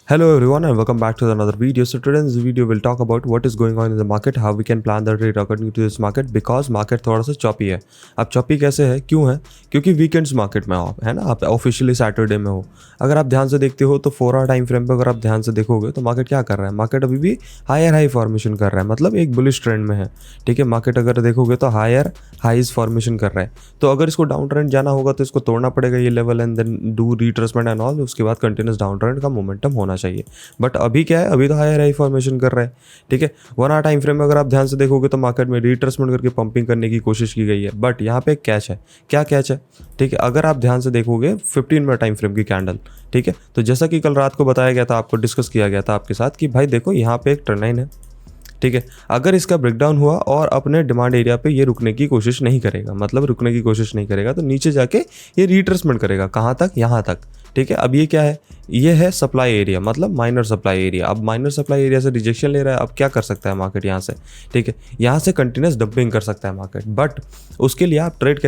Hello everyone and welcome back to another video. So today in this video we'll talk about what is going on in the market, how we can plan the trade according to this market because market थोड़ा सा choppy है. अब choppy कैसे है, क्यों है? क्योंकि weekends market में आप है ना, आप ऑफिशियली सैटरडे में हो. अगर आप ध्यान से देखते हो तो 4 आवर टाइम फ्रेम पे अगर आप ध्यान से देखोगे तो मार्केट क्या कर रहा है, मार्केट अभी भी हायर हाई फॉर्मेशन कर रहा है, मतलब एक बुलिश ट्रेंड में है. ठीक है, मार्केट अगर देखोगे तो हायर हाइज फॉर्मेशन कर रहा है. तो अगर इसको डाउन ट्रेंड जाना होगा तो इसको तोड़ना पड़ेगा ये level and then do retracement and all. उसके बाद कंटिन्यूस डाउन ट्रेंड का मोमेंटम होना चाहिए. बट अभी क्या है, अभी तो हायर हाई फॉर्मेशन कर रहा है. ठीक है, 1 आवर टाइम फ्रेम में अगर आप ध्यान से देखोगे तो मार्केट में रिट्रेसमेंट करके पंपिंग करने की कोशिश की गई है. बट यहाँ पे एक कैच है. क्या कैच है? ठीक है, अगर आप ध्यान से देखोगे 15 मिनट टाइम फ्रेम की कैंडल, ठीक है, तो जैसा कि कल रात को बताया गया था, आपको डिस्कस किया गया था आपके साथ कि भाई देखो यहाँ पे एक ट्रेंड लाइन है. ठीक है, अगर इसका ब्रेकडाउन हुआ और अपने डिमांड एरिया पे ये रुकने की कोशिश नहीं करेगा, मतलब रुकने की कोशिश नहीं करेगा, तो नीचे जाके ये रिट्रेसमेंट करेगा. कहाँ तक? यहाँ तक. ठीक है, अब ये क्या है? ये है सप्लाई एरिया, मतलब माइनर सप्लाई एरिया. अब माइनर सप्लाई एरिया से रिजेक्शन ले रहा है. अब क्या कर सकता है मार्केट यहाँ से? ठीक है, यहाँ से कंटिन्यूस डंपिंग कर सकता है मार्केट. बट उसके लिए आप ट्रेड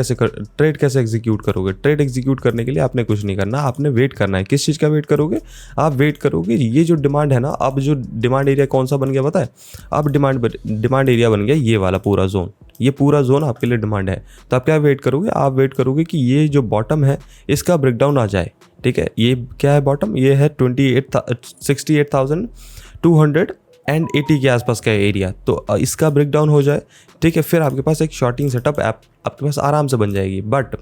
कैसे एग्जीक्यूट करोगे? ट्रेड एग्जीक्यूट करने के लिए आपने कुछ नहीं करना, आपने वेट करना है. किस चीज़ का वेट करोगे? आप वेट करोगे ये जो डिमांड है ना, अब जो डिमांड एरिया कौन सा बन गया पता है? अब डिमांड एरिया बन गया ये वाला पूरा जोन. ये पूरा जोन आपके लिए डिमांड है. तो आप क्या वेट करोगे? आप वेट करोगे कि ये जो बॉटम है इसका ब्रेकडाउन आ जाए. ठीक है, ये क्या है बॉटम? ये है 68,280 के आसपास का एरिया. तो इसका ब्रेकडाउन हो जाए, ठीक है, फिर आपके पास एक शॉर्टिंग सेटअप आपके पास आराम से बन जाएगी. बट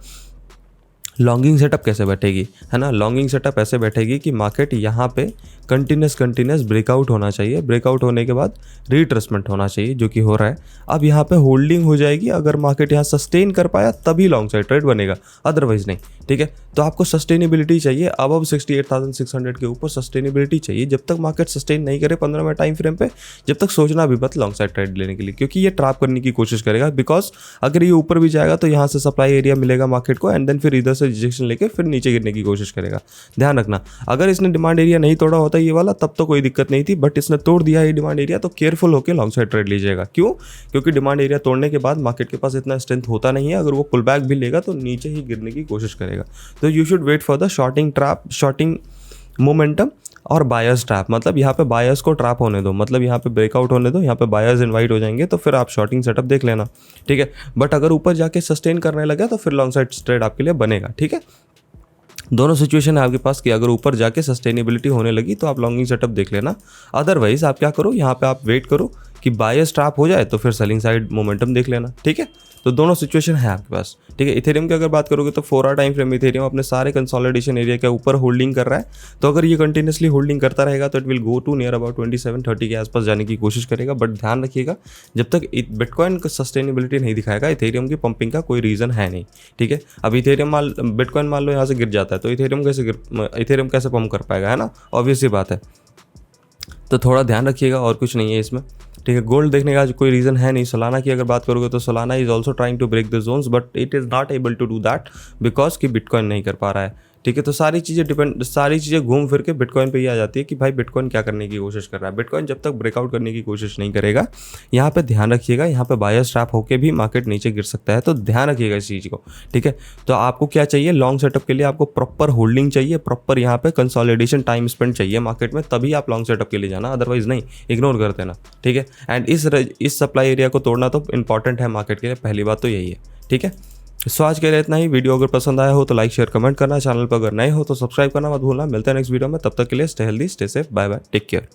लॉन्गिंग सेटअप कैसे बैठेगी, है ना? लॉन्गिंग सेटअप ऐसे बैठेगी कि मार्केट यहाँ पे कंटिन्यूस ब्रेकआउट होना चाहिए. ब्रेकआउट होने के बाद रिट्रेसमेंट होना चाहिए, जो कि हो रहा है. अब यहाँ पे होल्डिंग हो जाएगी. अगर मार्केट यहाँ सस्टेन कर पाया तभी लॉन्ग साइड ट्रेड बनेगा, अदरवाइज नहीं. ठीक है, तो आपको सस्टेनेबिलिटी चाहिए. अब 68,600 के ऊपर सस्टेनेबिलिटी चाहिए. जब तक मार्केट सस्टेन नहीं करे 15 मिनट टाइम फ्रेम पे, जब तक सोचना भी मत लॉन्ग साइड ट्रेड लेने के लिए, क्योंकि ये ट्रैप करने की कोशिश करेगा. बिकॉज अगर ये ऊपर भी जाएगा तो यहाँ से सप्लाई एरिया मिलेगा मार्केट को एंड देन फिर इधर से रिजेक्शन लेके फिर नीचे गिरने की कोशिश करेगा. ध्यान रखना, अगर इसने डिमांड एरिया नहीं तोड़ा होता ये वाला तब तो कोई दिक्कत नहीं थी. बट इसने तोड़ दिया ये डिमांड एरिया, तो केयरफुल होकर लॉन्ग साइड ट्रेड लीजिएगा. क्यों? क्योंकि डिमांड एरिया तोड़ने के बाद मार्केट के पास इतना स्ट्रेंथ होता नहीं है. अगर वो पुल बैक भी लेगा तो नीचे ही गिरने की कोशिश करेगा. तो you should wait for the shorting momentum और बायर्स ट्रैप. मतलब यहाँ पे बायर्स को ट्रैप होने दो, मतलब यहाँ पे ब्रेकआउट होने दो, यहाँ पे बायर्स इनवाइट हो जाएंगे तो फिर आप शॉर्टिंग सेटअप देख लेना. ठीक है, बट अगर ऊपर जाके सस्टेन करने लगा तो फिर लॉन्ग साइड ट्रेड आपके लिए बनेगा. ठीक है, दोनों सिचुएशन है आपके पास कि अगर ऊपर जाके सस्टेनेबिलिटी होने लगी तो आप लॉन्गिंग सेटअप देख लेना. अदरवाइज आप क्या करो, यहाँ पे आप वेट करो कि बायर्स ट्रैप हो जाए तो फिर सेलिंग साइड मोमेंटम देख लेना. ठीक है, तो दोनों सिचुएशन है आपके पास. ठीक है, इथेरियम की अगर बात करोगे तो 4 आवर टाइम फ्रेम इथेरियम अपने सारे कंसोलिडेशन एरिया के ऊपर होल्डिंग कर रहा है. तो अगर ये कंटिन्यूसली होल्डिंग करता रहेगा तो it will go to near about 27-30 के आसपास जाने की कोशिश करेगा. बट ध्यान रखिएगा, जब तक बिटकॉइन का सस्टेनेबिलिटी नहीं दिखाएगा इथेरियम की पंपिंग का कोई रीज़न है नहीं. ठीक है, अब बिटकॉइन मान लो यहाँ से गिर जाता है तो इथेरियम कैसे पंप कर पाएगा, है ना? ऑब्वियस सी बात है. तो थोड़ा ध्यान रखिएगा, और कुछ नहीं है इसमें. ठीक है, गोल्ड देखने का कोई रीज़न है नहीं. सोलाना की अगर बात करोगे तो Solana is also trying to break the zones but it is not able to do that because कि बिटकॉइन नहीं कर पा रहा है. ठीक है, तो सारी चीज़ें घूम फिर के बिटकॉइन पे ही आ जाती है कि भाई बिटकॉइन क्या करने की कोशिश कर रहा है. बिटकॉइन जब तक ब्रेकआउट करने की कोशिश नहीं करेगा, यहाँ पे ध्यान रखिएगा, यहाँ पे बायर्स ट्रैप होकर भी मार्केट नीचे गिर सकता है. तो ध्यान रखिएगा इस चीज़ को. ठीक है, तो आपको क्या चाहिए लॉन्ग सेटअप के लिए? आपको प्रॉपर होल्डिंग चाहिए, प्रॉपर यहाँ पे कंसोलिडेशन टाइम स्पेंड चाहिए मार्केट में, तभी आप लॉन्ग सेटअप के लिए जाना. अदरवाइज नहीं, इग्नोर कर देना. ठीक है, एंड इस सप्लाई एरिया को तोड़ना तो इंपॉर्टेंट है मार्केट के लिए. पहली बात तो यही है. ठीक है, सो आज के लिए इतना ही. वीडियो अगर पसंद आया हो तो लाइक शेयर कमेंट करना. चैनल पर अगर नए हो तो सब्सक्राइब करना मत भूलना. मिलते हैं नेक्स्ट वीडियो में, तब तक के लिए stay healthy, stay safe, bye bye, take care.